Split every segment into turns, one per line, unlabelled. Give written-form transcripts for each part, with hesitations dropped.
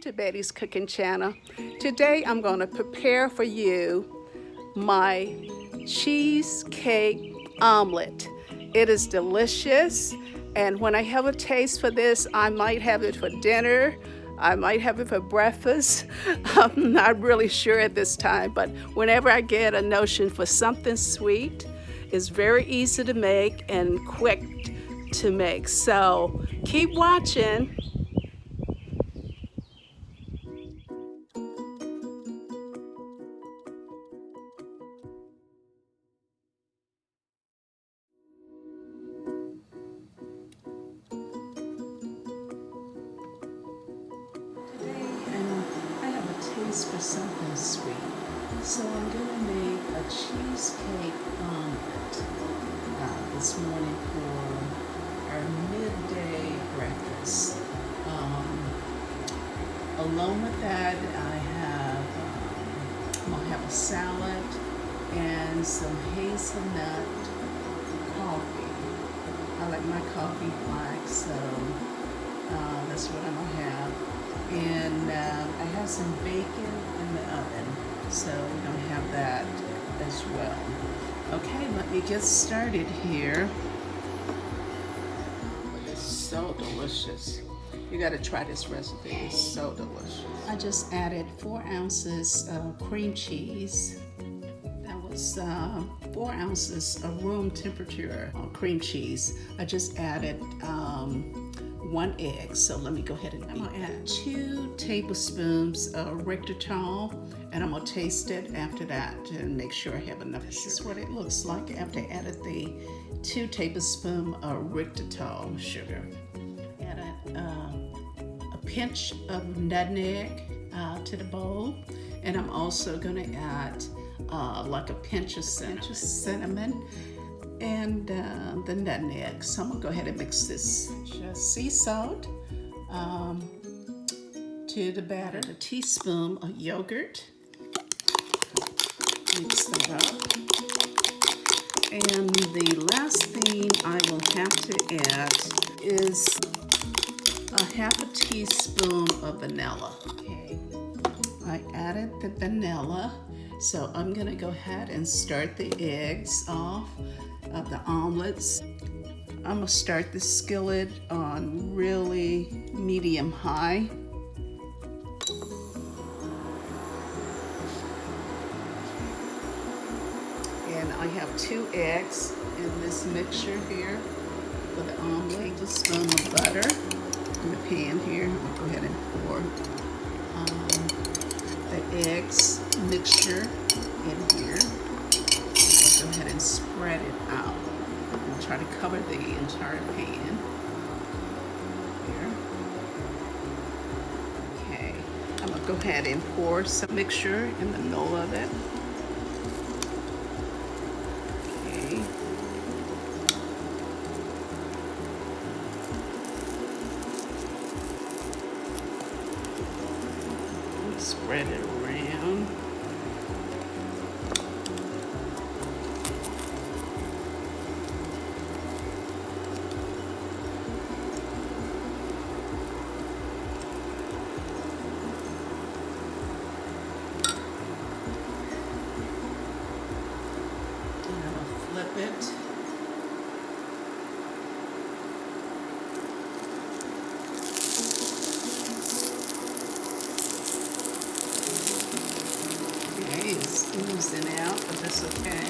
to Bettye's Cooking Channel. Today I'm going to prepare for you my cheesecake omelet. It is delicious, and when I have a taste for this, I might have it for dinner. I might have it for breakfast. I'm not really sure at this time, but whenever I get a notion for something sweet, it's very easy to make and quick to make. So keep watching. For something sweet, so I'm going to make a cheesecake omelet this morning for our midday breakfast. Along with that, I'll have a salad and some hazelnut coffee. I like my coffee black, so that's what I'm going to have. And I have some bacon in the oven, so we're going to have that as well. Okay, let me get started here. It's so delicious. You got to try this recipe. It's so delicious. I just added 4 ounces of cream cheese. That was 4 ounces of room temperature cream cheese. I just added 1 egg, so let me go ahead and I'm gonna add 2 tablespoons of erythritol, and I'm gonna taste it after that and make sure I have enough. This is what it looks like after I added the 2 tablespoons of erythritol sugar. Added a pinch of nutmeg to the bowl, and I'm also gonna add like a pinch of cinnamon and the nutmeg. So I'm gonna go ahead and mix this. Just sea salt to the batter, a teaspoon of yogurt. Mix that up. And the last thing I will have to add is a half a teaspoon of vanilla. Okay, I added the vanilla, so I'm gonna go ahead and start the eggs off of the omelets. I'm gonna start the skillet on really medium high. And I have 2 eggs in this mixture here for the omelet. A spoon of butter in the pan here. I'll go ahead and pour the eggs mixture in here. Go ahead and spread it out. And try to cover the entire pan. Here. Okay. I'm gonna go ahead and pour some mixture in the middle of it. Okay. Spread it around. Flip it. Okay, it's oozing out, but that's okay.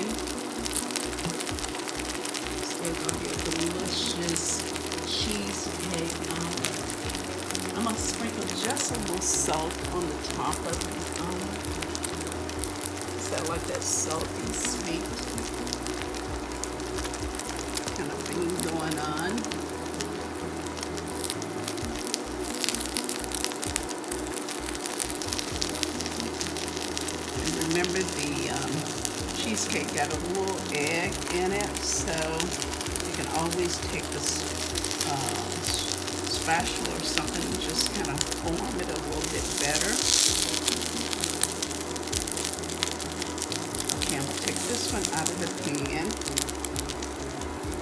It's going to be a delicious cheesecake omelet. I'm going to sprinkle just a little salt on the top of the omelet. So I like that salty, sweet kind of thing going on. And remember, the cheesecake got a little egg in it, so you can always take this spatula or something and just kind of form it a little bit better. Okay, I'm going to take this one out of the pan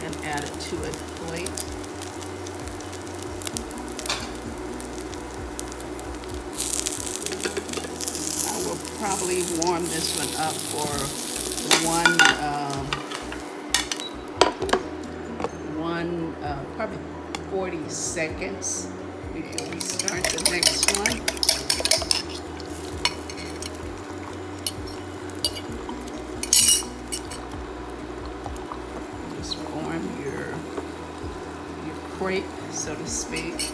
and add it to a plate. probably warm this one up for probably 40 seconds before we start the next one. Just form your crepe, so to speak.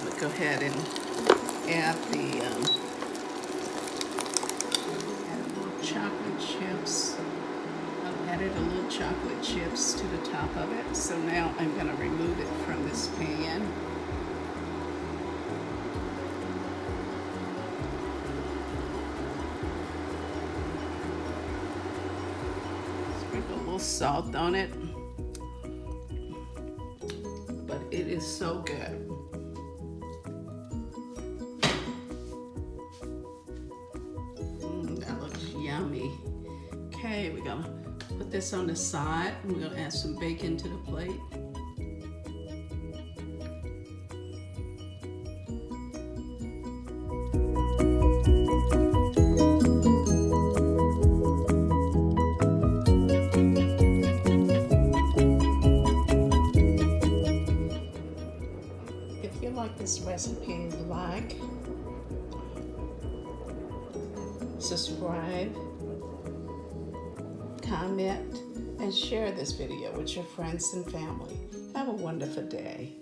We'll go ahead and add the chocolate chips. I've added a little chocolate chips to the top of it. So now I'm going to remove it from this pan. Sprinkle a little salt on it. But it is so good. Yummy. Okay, we're gonna put this on the side. We're gonna add some bacon to the plate. If you like this recipe, like, subscribe, comment, and share this video with your friends and family. Have a wonderful day.